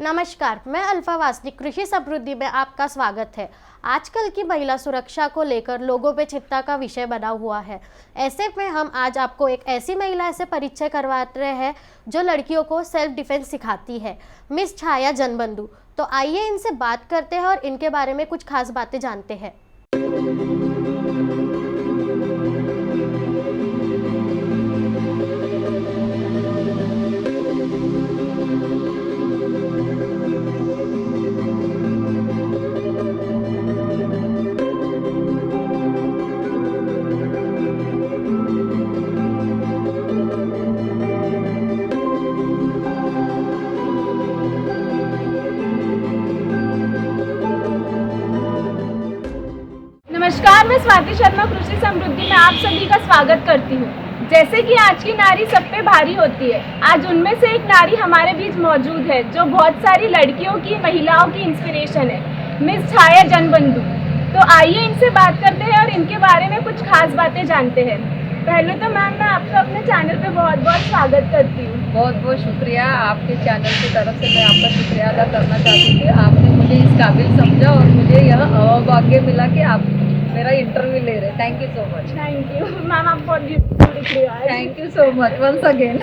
नमस्कार, मैं अल्फा वासनिक कृषि समृद्धि में आपका स्वागत है। आजकल की महिला सुरक्षा को लेकर लोगों पे चिंता का विषय बना हुआ है। ऐसे में हम आज आपको एक ऐसी महिला से परिचय करवा रहे हैं जो लड़कियों को सेल्फ डिफेंस सिखाती है, मिस छाया जनबंधु। तो आइए इनसे बात करते हैं और इनके बारे में कुछ खास बातें जानते हैं। नमस्कार, मैं स्वाति शर्मा कृषि समृद्धि में आप सभी का स्वागत करती हूँ। जैसे कि आज की नारी सब पे भारी होती है, आज उनमें से एक नारी हमारे बीच मौजूद है जो बहुत सारी लड़कियों की, महिलाओं की इंस्पिरेशन है, मिस छाया जनबंधु। तो आइए इनसे बात करते हैं और इनके बारे में कुछ खास बातें जानते हैं। पहले तो मैम, मैं आपका अपने चैनल पे बहुत बहुत स्वागत करती हूँ। बहुत बहुत शुक्रिया। आपके चैनल की तरफ से मैं आपका शुक्रिया अदा करना चाहती थी। आपने मुझे इस काबिल समझा और मुझे यह अभाग्य मिला कि आप मेरा इंटरव्यू ले रहे हैं। Thank you so much. Thank you ma'am, आप बहुत ब्यूटीफुल दिख रही हो। Thank you so much once again.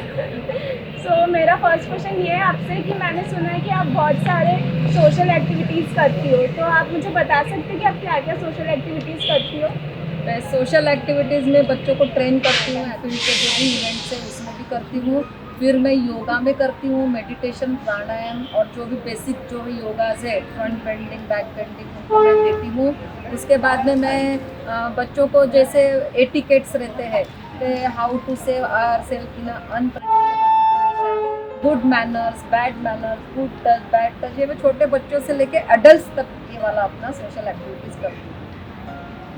So मेरा फर्स्ट क्वेश्चन ये है आपसे कि मैंने सुना है कि आप बहुत सारे सोशल एक्टिविटीज़ करती हो, तो आप मुझे बता सकते हैं कि आप क्या क्या सोशल एक्टिविटीज़ करती हो? मैं सोशल एक्टिविटीज़ में बच्चों को ट्रेन करती हूँ, एक्टिविटी के जो भी इवेंट्स है उसमें भी करती हूँ। फिर मैं योगा में करती हूँ, मेडिटेशन, प्राणायाम और जो भी बेसिक जो भी योगाज है, फ्रंट बेंडिंग, बैक बेंडिंग, उनको मैं देती हूँ। उसके बाद में मैं बच्चों को जैसे एटिकेट्स रहते हैं, how to save our self in unpredictable situation, good manners, bad manners, good touch, bad touch, ये मैं छोटे बच्चों से लेके एडल्ट तक ये वाला अपना सोशल एक्टिविटीज़ करती हूँ।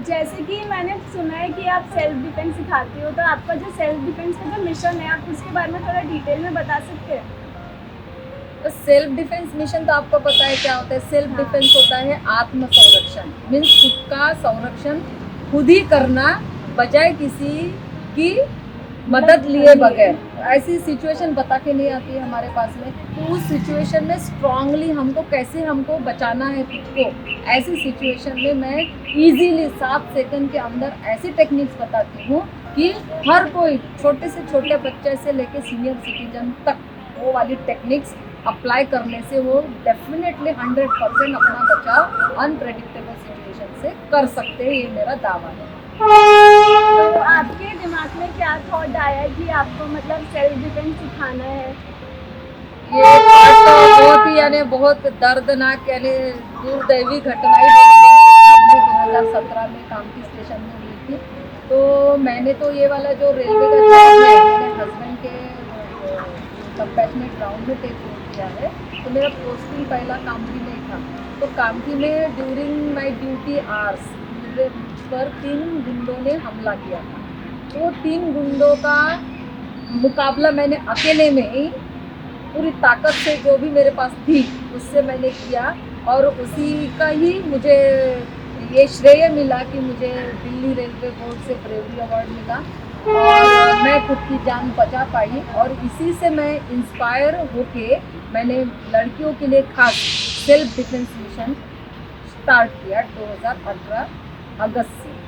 जैसे कि मैंने सुना है कि आप सेल्फ डिफेंस सिखाती हो, तो आपका जो सेल्फ डिफेंस का जो मिशन है, आप उसके बारे में थोड़ा डिटेल में बता सकते हैं? तो सेल्फ डिफेंस मिशन तो आपको पता है क्या होता है। सेल्फ डिफेंस होता है आत्म संरक्षण, मीन्स खुद का संरक्षण खुद ही करना, बजाय किसी की मदद लिए बगैर। ऐसी सिचुएशन बता के नहीं आती है हमारे पास में, तो उस सिचुएशन में स्ट्रांगली हमको बचाना है खुद को। ऐसी सिचुएशन में मैं इजीली 7 सेकंड के अंदर ऐसी टेक्निक्स बताती हूँ कि हर कोई, छोटे से छोटे बच्चे से लेके सीनियर सिटीजन तक, वो वाली टेक्निक्स अप्लाई करने से वो डेफिनेटली 100% अपना बचाव अनप्रेडिक्टेबल सिचुएशन से कर सकते हैं। ये मेरा दावा है। तो आपके दिमाग में क्या थॉट आया कि आपको मतलब सेल्फ डिफेंस सिखाना है? ये बात तो बहुत ही बहुत दर्दनाक दुर्दैवी घटना ही 2017 में कामठी स्टेशन में हुई थी। तो मैंने तो ये वाला जो रेलवे का जॉब है, मेरे हस्बैंड के कंपैशनेट राउंड में टेक किया है। तो मेरा पोस्टिंग पहला कामठी में था। तो कामठी में ड्यूरिंग माय ड्यूटी आवर्स मेरे पर 3 गुंडों ने हमला किया था। तो 3 गुंडों का मुकाबला मैंने अकेले में ही पूरी ताकत से, जो भी मेरे पास थी, उससे मैंने किया। और उसी का ही मुझे ये श्रेय मिला कि मुझे दिल्ली रेलवे बोर्ड से ब्रेवरी अवार्ड मिला और मैं खुद की जान बचा पाई। और इसी से मैं इंस्पायर होके मैंने लड़कियों के लिए खास सेल्फ डिफेंस मिशन स्टार्ट किया 2018 अगस्त से।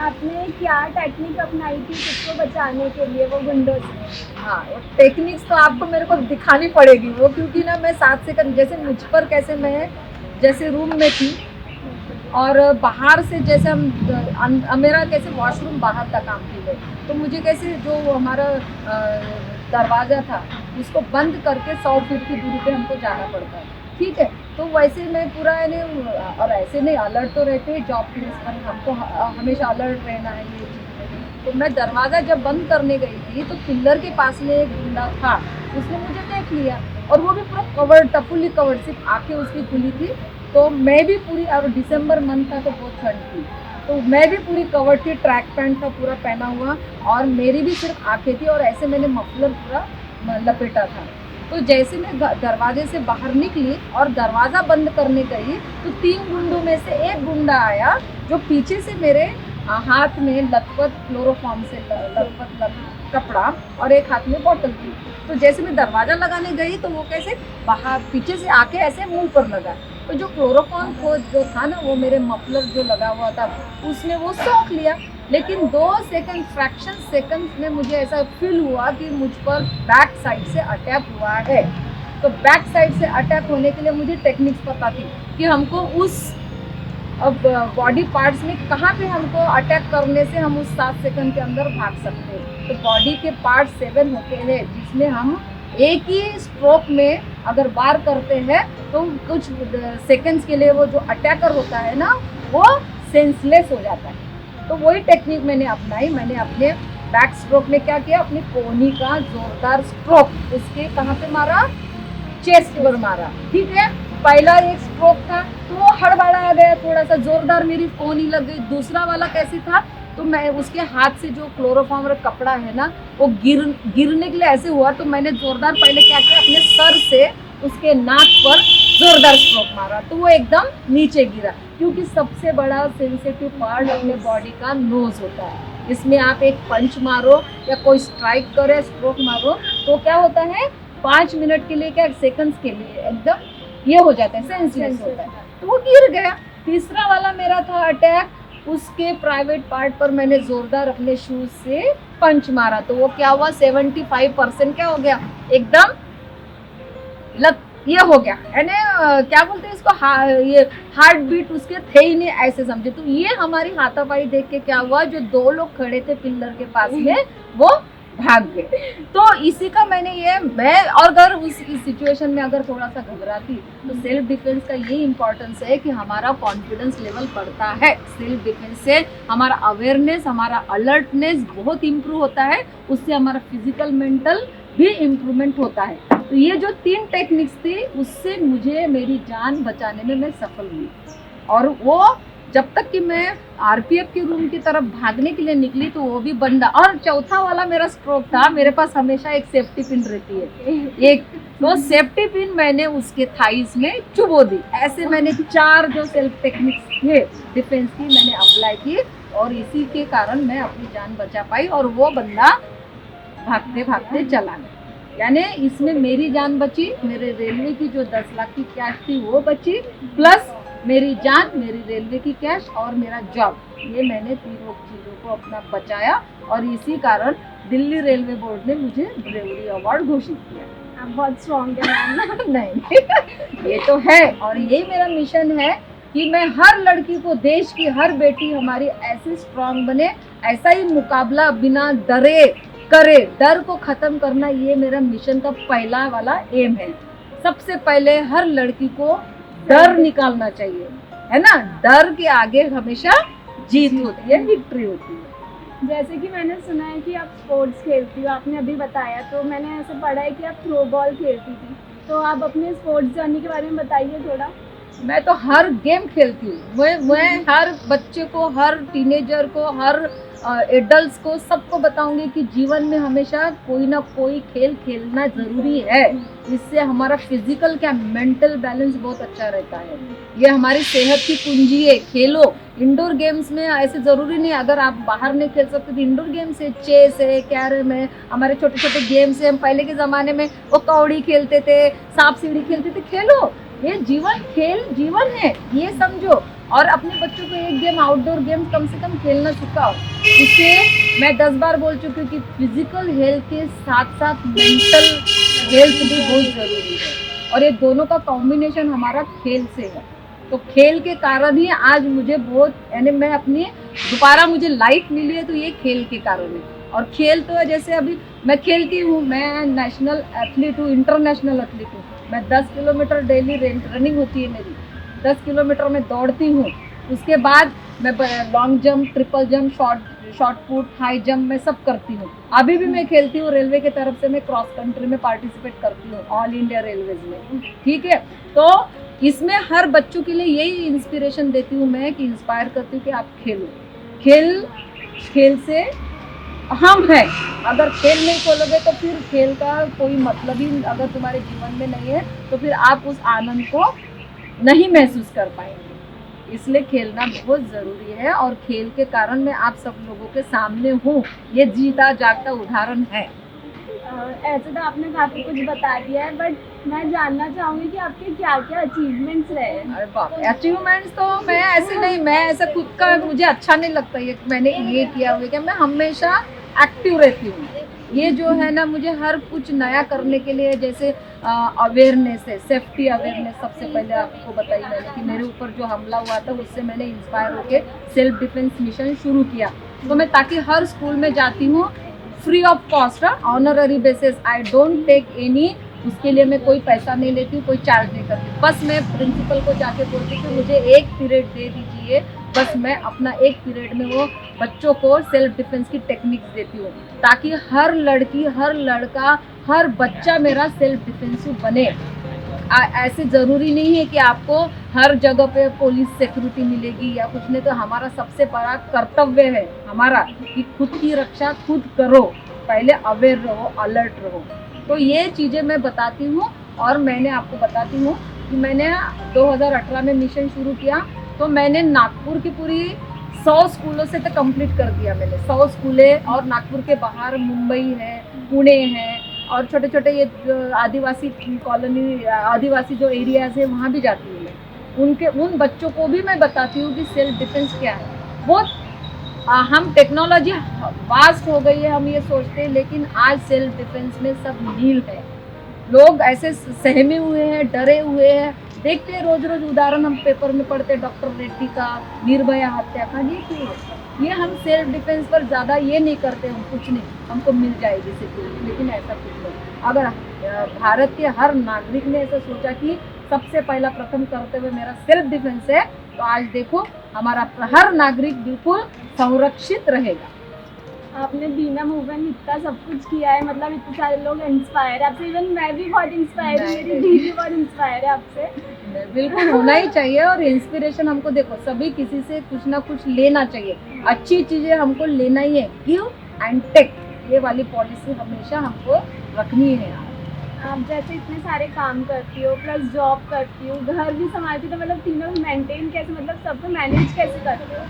आपने क्या टेक्निक अपनाई थी खुद को बचाने के लिए वो गुंडों से? हाँ, वो टेक्निक्स तो आपको मेरे को दिखानी पड़ेगी वो, क्योंकि ना मैं 7 सेकंड, जैसे मुझ पर कैसे मैं जैसे रूम में थी और बाहर से जैसे मेरा कैसे वॉशरूम बाहर था कामठी में, तो मुझे कैसे जो हमारा दरवाज़ा था उसको बंद करके 100 फीट की दूरी पे हमको जाना पड़ता है। ठीक है, तो वैसे मैं पूरा और ऐसे नहीं, अलर्ट तो रहते हैं जॉब प्लेस पर, हमको हमेशा अलर्ट रहना है ये चीज़। तो मैं दरवाज़ा जब बंद करने गई थी तो पिलर के पास में एक गुंडा था, उसने मुझे देख लिया और वो भी पूरा कवर्ड था, फुली कवर्ड, सिर्फ आँखें उसकी खुली थी। तो मैं भी पूरी, और दिसंबर मंथ था तो बहुत ठंड थी, तो मैं भी पूरी कवर्ड थी, ट्रैक पैंट था पूरा पहना हुआ और मेरी भी सिर्फ आँखें थी और ऐसे मैंने मफलर पूरा लपेटा था। तो जैसे मैं दरवाजे से बाहर निकली और दरवाज़ा बंद करने गई तो 3 गुंडों में से एक गुंडा आया जो पीछे से मेरे हाथ में लतपत क्लोरोफॉर्म से लतपत कपड़ा और एक हाथ में बॉटल थी। तो जैसे मैं दरवाजा लगाने गई तो वो कैसे बाहर पीछे से आके ऐसे मुंह पर लगा। तो जो क्लोरोफॉर्म को जो था ना, वो मेरे मफलर जो लगा हुआ था उसने वो सोख लिया। लेकिन 2 सेकंड फ्रैक्शन सेकंड में मुझे ऐसा फील हुआ कि मुझ पर बैक साइड से अटैक हुआ है। तो बैक साइड से अटैक होने के लिए मुझे टेक्निक्स पता थी कि हमको उस अब बॉडी पार्ट्स में कहाँ पे हमको अटैक करने से हम उस 7 सेकंड के अंदर भाग सकते हैं। तो बॉडी के पार्ट 7 होते हैं जिसमें हम एक ही स्ट्रोक में अगर वार करते हैं तो कुछ सेकंड्स के लिए वो जो अटैकर होता है ना वो सेंसलेस हो जाता है। तो वही टेक्निक मैंने अपनाई। मैंने अपने बैक स्ट्रोक में क्या किया, अपनी कोहनी का जोरदार स्ट्रोक उसके कहाँ पे मारा, चेस्ट पर मारा। ठीक है, पहला एक स्ट्रोक था तो वो हड़बड़ा गया, थोड़ा सा जोरदार मेरी कोहनी लग गई। दूसरा वाला कैसे था, तो मैं उसके हाथ से जो क्लोरोफॉर्म और कपड़ा है ना वो गिरने के लिए ऐसे हुआ। तो मैंने जोरदार पहले क्या किया, अपने सर से उसके नाक पर जोरदार स्ट्रोक मारा तो वो एकदम नीचे गिरा। क्योंकि सबसे बड़ा सेंसिटिव पार्ट अपने बॉडी का नोज होता है। इसमें आप एक पंच मारो या कोई स्ट्राइक करे, स्ट्रोक मारो तो क्या होता है 5 मिनट के लिए, क्या सेकंड्स के लिए एकदम ये हो जाता है, सेंसलेस होता है। तो वो गिर गया। तीसरा वाला मेरा था अटैक, उसके प्राइवेट पार्ट पर मैंने जोरदार अपने शूज से पंच मारा तो वो क्या हुआ 75% क्या हो गया, एकदम ये हो गया। यानी क्या बोलते हैं इसको, ये हार्ट बीट उसके थे ही नहीं ऐसे समझे। तो ये हमारी हाथापाई देख के क्या हुआ, जो 2 लोग खड़े थे पिलर के पास में वो भाग गए। तो इसी का मैं और अगर उस सिचुएशन में अगर थोड़ा सा घबराती तो सेल्फ डिफेंस का ये इम्पोर्टेंस है कि हमारा कॉन्फिडेंस लेवल बढ़ता है। सेल्फ डिफेंस से हमारा अवेयरनेस, हमारा अलर्टनेस बहुत इम्प्रूव होता है। उससे हमारा फिजिकल मेंटल भी इम्प्रूवमेंट होता है। तो ये जो 3 टेक्निक्स थी उससे मुझे मेरी जान बचाने में मैं सफल हुई। और वो जब तक कि मैं आरपीएफ के रूम की तरफ भागने के लिए निकली तो वो भी बंदा। और चौथा वाला मेरा स्ट्रोक था, मेरे पास हमेशा एक सेफ्टी पिन रहती है, एक तो सेफ्टी पिन मैंने उसके थाइस में चुबो दी। ऐसे मैंने 4 जो सेल्फ टेक्निक्स थे डिफेंस की मैंने अप्लाई की और इसी के कारण मैं अपनी जान बचा पाई और वो बंदा भागते भागते चला गया। यानी इसमें मेरी जान बची, मेरे रेलवे की जो 10 लाख की कैश थी वो बची, प्लस मेरी जान, मेरी रेलवे की कैश और मेरा जॉब, ये मैंने 3 चीज़ों को अपना बचाया और इसी कारण दिल्ली रेलवे बोर्ड ने मुझे ब्रेवरी अवार्ड घोषित किया। आप बहुत स्ट्रॉन्ग है मैम। नहीं ये तो है और यही मेरा मिशन है कि मैं हर लड़की को, देश की हर बेटी हमारी ऐसी स्ट्रॉन्ग बने, ऐसा ही मुकाबला बिना डरे करे। डर को खत्म करना ये मेरा मिशन का पहला वाला एम है। सबसे पहले हर लड़की को डर निकालना चाहिए, है ना। डर के आगे हमेशा जीत होती है, विक्ट्री होती है। जैसे कि मैंने सुना है कि आप स्पोर्ट्स खेलती हो, आपने अभी बताया, तो मैंने ऐसे पढ़ा है कि आप थ्रो बॉल खेलती थी। तो आप अपने स्पोर्ट्स जर्नी के बारे में बताइए थोड़ा। मैं तो हर गेम खेलती हूँ। मैं हर बच्चे को, हर टीनेजर को, हर एडल्ट्स को, सबको बताऊंगी कि जीवन में हमेशा कोई ना कोई खेल खेलना ज़रूरी है। इससे हमारा फिजिकल क्या मेंटल बैलेंस बहुत अच्छा रहता है। ये हमारी सेहत की कुंजी है। खेलो, इंडोर गेम्स में ऐसे ज़रूरी नहीं अगर आप बाहर नहीं खेल सकते तो इंडोर गेम्स है, चेस है, कैरम है, हमारे छोटे छोटे गेम्स है। हम पहले के ज़माने में वो कौड़ी खेलते थे, सांप सीढ़ी खेलते थे। खेलो, ये जीवन, खेल जीवन है, ये समझो। और अपने बच्चों को एक गेम, आउटडोर गेम कम से कम खेलना सिखाओ। इससे मैं 10 बार बोल चुकी हूँ कि फिजिकल हेल्थ के साथ साथ मेंटल हेल्थ भी बहुत ज़रूरी है और ये दोनों का कॉम्बिनेशन हमारा खेल से है। तो खेल के कारण ही आज मुझे बहुत, यानी मैं अपनी दोबारा मुझे लाइफ मिली है तो ये खेल के कारण है। और खेल तो है, जैसे अभी मैं खेलती हूँ, मैं नेशनल एथलीट हूँ, इंटरनेशनल एथलीट हूँ। मैं 10 किलोमीटर डेली रनिंग होती है मेरी, 10 किलोमीटर में दौड़ती हूँ। उसके बाद मैं long jump, triple jump, short put, high jump मैं सब करती हूँ। अभी भी मैं खेलती हूँ। रेलवे की तरफ से मैं क्रॉस कंट्री में पार्टिसिपेट करती हूँ, ऑल इंडिया रेलवेज में। ठीक है, तो इसमें हर बच्चों के लिए यही इंस्पिरेशन देती हूँ मैं कि इंस्पायर करती हूँ कि आप खेलो। खेल से हम है, अगर खेल नहीं खोलोगे तो फिर खेल का कोई मतलब ही अगर तुम्हारे जीवन में नहीं है तो फिर आप उस आनंद को नहीं महसूस कर पाएंगे। इसलिए खेलना बहुत ज़रूरी है और खेल के कारण मैं आप सब लोगों के सामने हूँ। ये जीता जागता उदाहरण है। ऐसे तो आपने काफ़ी कुछ बता दिया है, बट मैं जानना चाहूँगी कि आपके क्या क्या अचीवमेंट्स रहे हैं। अरे बाप, अचीवमेंट्स तो मैं ऐसे नहीं, मैं ऐसा खुद का मुझे अच्छा नहीं लगता ये मैंने ये किया हुआ क्या, मैं हमेशा एक्टिव रहती हूँ। ये जो है ना, मुझे हर कुछ नया करने के लिए, जैसे अवेयरनेस है, सेफ्टी अवेयरनेस सबसे पहले आपको बताई मैंने कि मेरे ऊपर जो हमला हुआ था उससे मैंने इंस्पायर होके सेल्फ डिफेंस मिशन शुरू किया। तो मैं ताकि हर स्कूल में जाती हूँ free of cost, honorary basis, I don't take any, उसके लिए मैं कोई पैसा नहीं लेती हूँ, कोई चार्ज नहीं करती। बस मैं प्रिंसिपल को जाके बोलती हूँ कि मुझे एक पीरियड दे दीजिए, बस मैं अपना एक पीरियड में वो बच्चों को सेल्फ डिफेंस की टेक्निक्स देती हूँ ताकि हर लड़की, हर लड़का, हर बच्चा मेरा सेल्फ डिफेंसिव बने। ऐसे ज़रूरी नहीं है कि आपको हर जगह पे पुलिस सिक्योरिटी मिलेगी या कुछ नहीं, तो हमारा सबसे बड़ा कर्तव्य है हमारा कि खुद की रक्षा खुद करो, पहले अवेयर रहो, अलर्ट रहो। तो ये चीज़ें मैं बताती हूँ। और मैंने आपको बताती हूँ कि मैंने 2018 में मिशन शुरू किया, तो मैंने नागपुर की पूरी 100 स्कूलों से तो कंप्लीट कर दिया मैंने, 100 स्कूलें। और नागपुर के बाहर मुंबई है, पुणे है, और छोटे छोटे ये आदिवासी कॉलोनी, आदिवासी जो एरियाज है वहाँ भी जाती हूँ मैं। उन बच्चों को भी मैं बताती हूँ कि सेल्फ डिफेंस क्या है। बहुत हम टेक्नोलॉजी वास्ट हो गई है, हम ये सोचते हैं, लेकिन आज सेल्फ डिफेंस में सब नील है। लोग ऐसे सहमे हुए हैं, डरे हुए हैं। देखते हैं रोज रोज उदाहरण हम पेपर में पढ़ते हैं, डॉक्टर रेड्डी का, निर्भया हत्याकांड। ये क्यों है? ये हम सेल्फ डिफेंस पर ज़्यादा ये नहीं करते, हम कुछ नहीं, हमको मिल जाएगी सिक्योरिटी, लेकिन ऐसा कुछ नहीं। अगर भारत के हर नागरिक ने ऐसा सोचा कि सबसे पहला प्रथम कर्तव्य मेरा सेल्फ डिफेंस है, तो आज देखो हमारा हर नागरिक बिल्कुल संरक्षित रहेगा। आपने बीना मूवमेंट इतना सब कुछ किया है, मतलब इतने सारे लोग इंस्पायर है आपसे। इवन मैं भी बहुत इंस्पायर हूँ, मेरी दीदी बहुत इंस्पायर है आपसे। बिल्कुल होना ही चाहिए। और इंस्पिरेशन हमको, देखो सभी किसी से कुछ ना कुछ लेना चाहिए, अच्छी चीज़ें हमको लेना ही है। गिव एंड टेक, ये वाली पॉलिसी हमेशा हमको रखनी है। आप जैसे इतने सारे काम करती हो, प्लस जॉब करती हो, घर भी संभालती हो, तो मतलब तीनों मेंटेन कैसे, मतलब सबको मैनेज कैसे करते हो?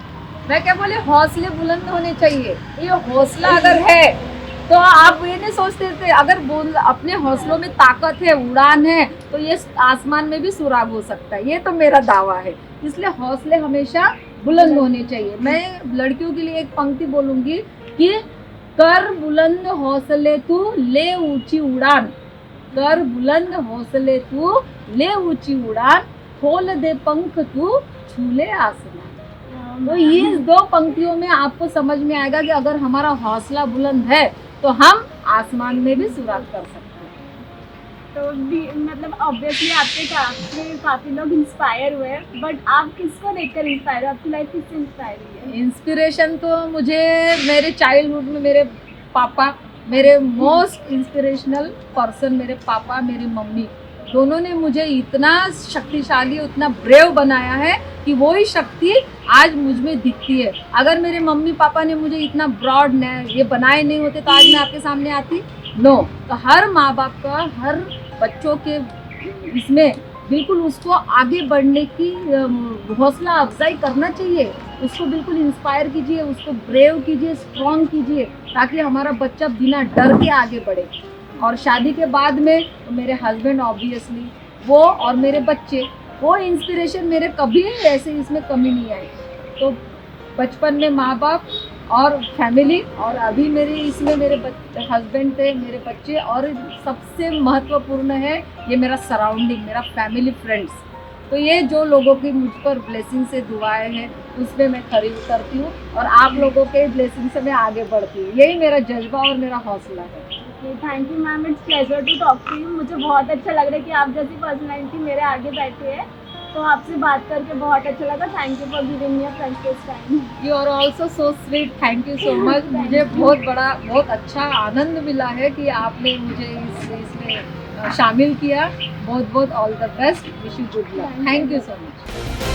मैं क्या बोले, हौसले बुलंद होने चाहिए। ये हौसला अगर है तो आप ये नहीं सोचते थे, अगर अपने हौसलों में ताकत है, उड़ान है, तो ये आसमान में भी सुराग हो सकता है। ये तो मेरा दावा है। इसलिए हौसले हमेशा बुलंद होने चाहिए। मैं लड़कियों के लिए एक पंक्ति बोलूँगी कि कर बुलंद हौसले तू ले ऊंची उड़ान, कर बुलंद हौसले तू ले ऊंची उड़ान, खोल दे पंख तू छूले आसमान। तो ये दो पंक्तियों में आपको समझ में आएगा कि अगर हमारा हौसला बुलंद है तो हम आसमान में भी सुराग कर सकते हैं। तो मतलब ऑब्वियसली आपके काफ़ी लोग इंस्पायर हुए, बट आप किसको देखकर इंस्पायर हो? आपकी लाइफ किससे इंस्पायर हुई है? इंस्पिरेशन तो मुझे मेरे चाइल्डहुड में मेरे पापा, मेरे मोस्ट इंस्पिरेशनल पर्सन मेरे पापा, मेरी मम्मी, दोनों ने मुझे इतना शक्तिशाली, उतना ब्रेव बनाया है कि वही शक्ति आज मुझ में दिखती है। अगर मेरे मम्मी पापा ने मुझे इतना ब्रॉड ये बनाए नहीं होते तो आज मैं आपके सामने आती? नो। तो हर माँ बाप का हर बच्चों के इसमें बिल्कुल उसको आगे बढ़ने की हौसला अफजाई करना चाहिए। उसको बिल्कुल इंस्पायर कीजिए, उसको ब्रेव कीजिए, स्ट्रॉन्ग कीजिए, ताकि हमारा बच्चा बिना डर के आगे बढ़े। और शादी के बाद में तो मेरे हस्बैंड ऑब्वियसली, वो और मेरे बच्चे, वो इंस्पिरेशन मेरे कभी ऐसे इसमें कमी नहीं आई। तो बचपन में माँ बाप और फैमिली, और अभी मेरे इसमें मेरे हस्बैंड थे, मेरे बच्चे, और सबसे महत्वपूर्ण है ये मेरा सराउंडिंग, मेरा फैमिली, फ्रेंड्स। तो ये जो लोगों की मुझ पर ब्लेसिंग से दुआएं हैं उसमें मैं खरी उतरती हूँ, और आप लोगों के ब्लेसिंग से मैं आगे बढ़ती हूँ। यही मेरा जज्बा और मेरा हौसला है। Thank you ma'am, it's pleasure to talk to you. मुझे बहुत अच्छा लग रहा है कि आप जैसी पर्सनैलिटी मेरे आगे बैठे हैं, तो आपसे बात करके बहुत अच्छा लगा। Thank you for giving me a precious time. You are also so sweet, thank you so much. मुझे बहुत अच्छा आनंद मिला है कि आपने मुझे इसमें शामिल किया। बहुत बहुत all the best, wish you good luck. Thank you so much.